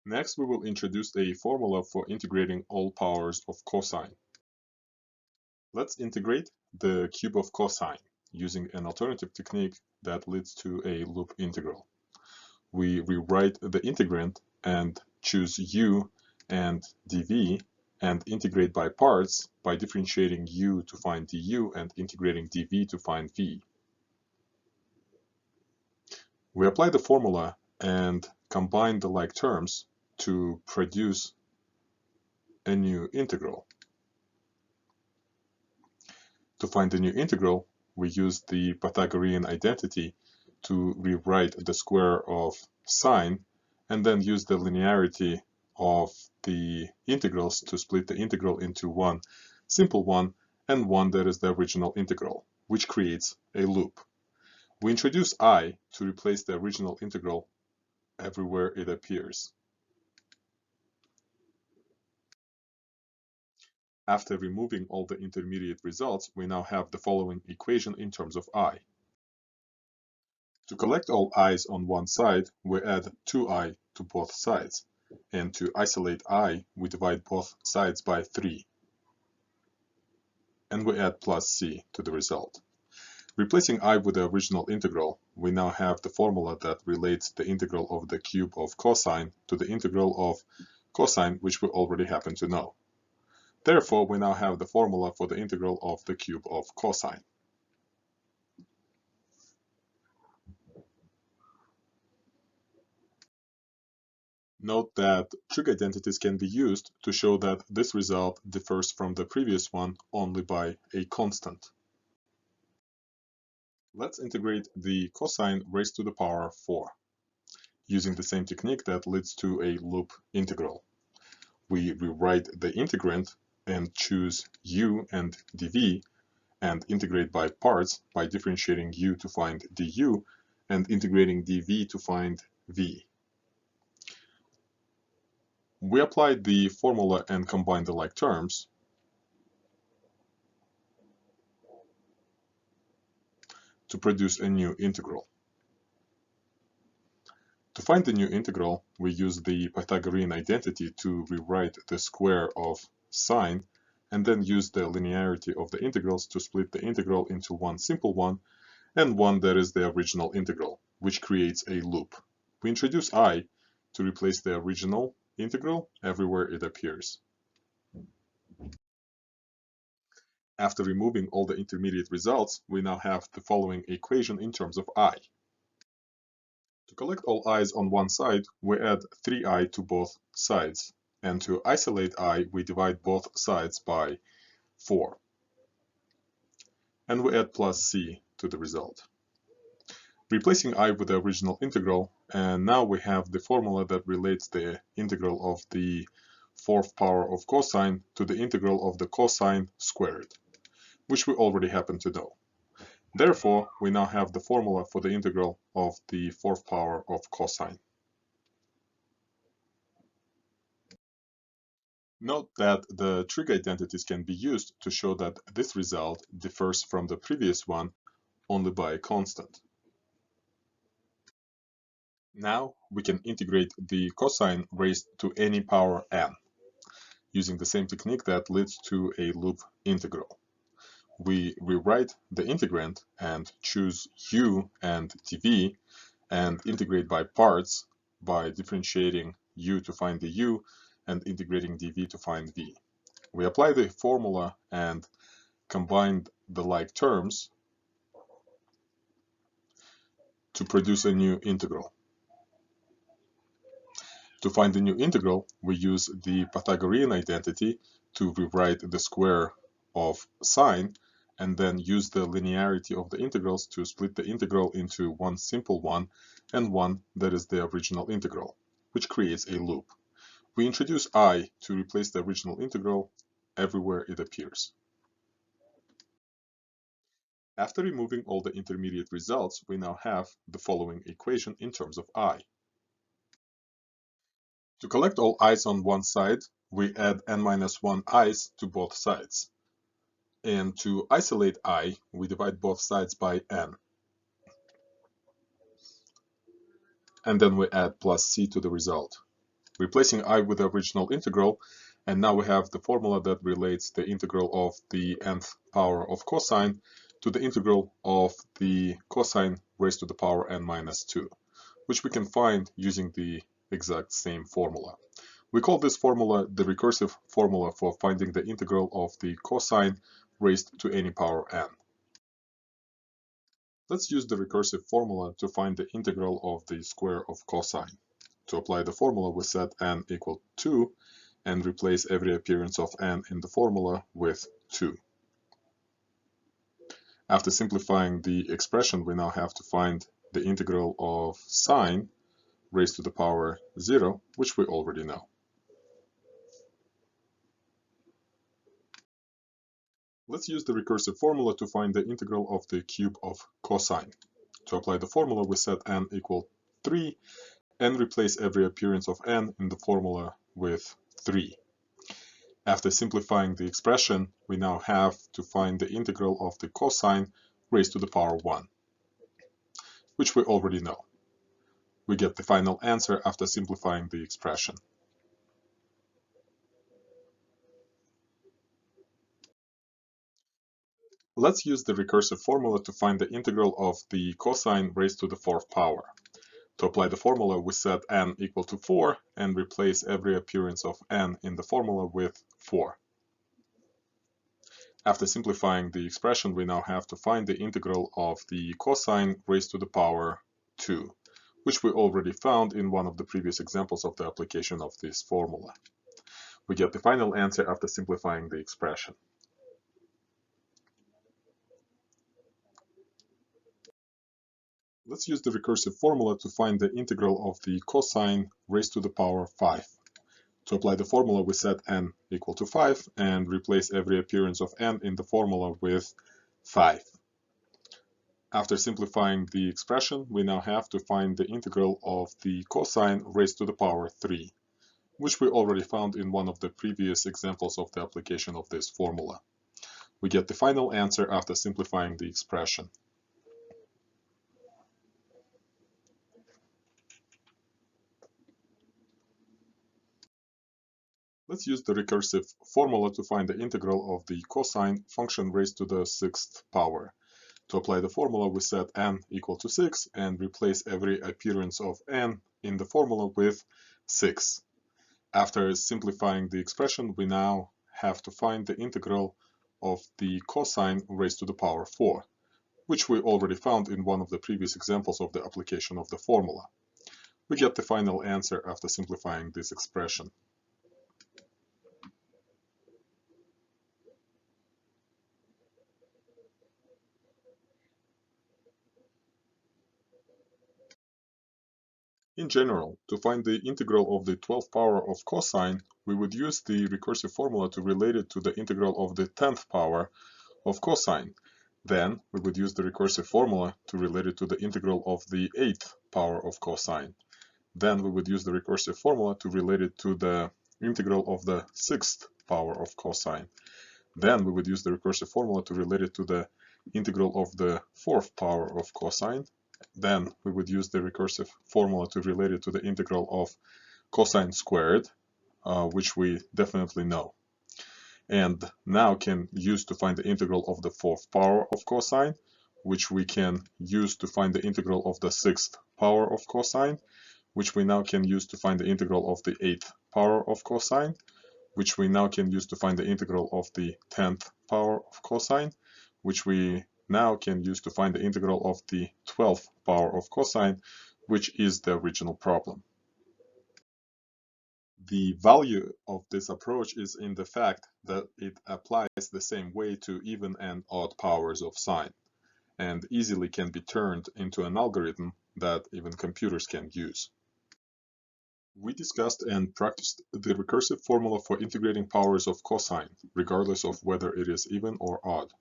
Next, we will introduce a formula for integrating all powers of cosine. Let's integrate the cube of cosine using an alternative technique that leads to a loop integral. We rewrite the integrand and choose u and dv and integrate by parts by differentiating u to find du and integrating dv to find v. We apply the formula and combine the like terms to produce a new integral. To find the new integral, we use the Pythagorean identity to rewrite the square of sine and then use the linearity of the integrals to split the integral into one simple one and one that is the original integral, which creates a loop. We introduce I to replace the original integral everywhere it appears. After removing all the intermediate results, we now have the following equation in terms of I. To collect all i's on one side, we add 2i to both sides, and to isolate I, we divide both sides by 3, and we add plus c to the result. Replacing I with the original integral, we now have the formula that relates the integral of the cube of cosine to the integral of cosine, which we already happen to know. Therefore, we now have the formula for the integral of the cube of cosine. Note that trig identities can be used to show that this result differs from the previous one only by a constant. Let's integrate the cosine raised to the power 4, using the same technique that leads to a loop integral. We rewrite the integrand and choose u and dv and integrate by parts by differentiating u to find du and integrating dv to find v. We apply the formula and combine the like terms to produce a new integral. To find the new integral, we use the Pythagorean identity to rewrite the square of sine and then use the linearity of the integrals to split the integral into one simple one and one that is the original integral, which creates a loop. We introduce I to replace the original integral everywhere it appears. After removing all the intermediate results, we now have the following equation in terms of I. To collect all i's on one side, we add 3i to both sides, and to isolate I, we divide both sides by 4, and we add plus c to the result. Replacing I with the original integral, and now we have the formula that relates the integral of the fourth power of cosine to the integral of the cosine squared, which we already happen to know. Therefore, we now have the formula for the integral of the fourth power of cosine. Note that the trig identities can be used to show that this result differs from the previous one only by a constant. Now we can integrate the cosine raised to any power n, using the same technique that leads to a loop integral. We rewrite the integrand and choose u and dv and integrate by parts by differentiating u to find the u and integrating dv to find v. We apply the formula and combine the like terms to produce a new integral. To find the new integral, we use the Pythagorean identity to rewrite the square of sine and then use the linearity of the integrals to split the integral into one simple one and one that is the original integral, which creates a loop. We introduce I to replace the original integral everywhere it appears. After removing all the intermediate results, we now have the following equation in terms of I. To collect all i's on one side, we add n-1 i's to both sides. And to isolate I, we divide both sides by n. And then we add plus c to the result. Replacing I with the original integral, and now we have the formula that relates the integral of the nth power of cosine to the integral of the cosine raised to the power n minus 2, which we can find using the exact same formula. We call this formula the recursive formula for finding the integral of the cosine raised to any power n. Let's use the recursive formula to find the integral of the square of cosine. To apply the formula, we set n equal 2 and replace every appearance of n in the formula with 2. After simplifying the expression, we now have to find the integral of sine raised to the power 0, which we already know. Let's use the recursive formula to find the integral of the cube of cosine. To apply the formula, we set n equal 3 and replace every appearance of n in the formula with 3. After simplifying the expression, we now have to find the integral of the cosine raised to the power 1, which we already know. We get the final answer after simplifying the expression. Let's use the recursive formula to find the integral of the cosine raised to the 4th power. To apply the formula, we set n equal to 4 and replace every appearance of n in the formula with 4. After simplifying the expression, we now have to find the integral of the cosine raised to the power 2, which we already found in one of the previous examples of the application of this formula. We get the final answer after simplifying the expression. Let's use the recursive formula to find the integral of the cosine raised to the power 5. To apply the formula, we set n equal to 5 and replace every appearance of n in the formula with 5. After simplifying the expression, we now have to find the integral of the cosine raised to the power 3, which we already found in one of the previous examples of the application of this formula. We get the final answer after simplifying the expression. Let's use the recursive formula to find the integral of the cosine function raised to the 6th power. To apply the formula, we set n equal to 6 and replace every appearance of n in the formula with 6. After simplifying the expression, we now have to find the integral of the cosine raised to the power 4, which we already found in one of the previous examples of the application of the formula. We get the final answer after simplifying this expression. In general, to find the integral of the 12th power of cosine, we would use the recursive formula to relate it to the integral of the 10th power of cosine. Then we would use the recursive formula to relate it to the integral of the 8th power of cosine. Then we would use the recursive formula to relate it to the integral of the 6th power of cosine. Then we would use the recursive formula to relate it to the integral of the 4th power of cosine. Then we would use the recursive formula to relate it to the integral of cosine squared, which we definitely know. And now can use to find the integral of the 4th power of cosine, which we can use to find the integral of the 6th power of cosine, which we now can use to find the integral of the 8th power of cosine, which we now can use to find the integral of the 10th power of cosine, which we now can use to find the integral of the 12th power of cosine, which is the original problem. The value of this approach is in the fact that it applies the same way to even and odd powers of sine, and easily can be turned into an algorithm that even computers can use. We discussed and practiced the recursive formula for integrating powers of cosine, regardless of whether it is even or odd.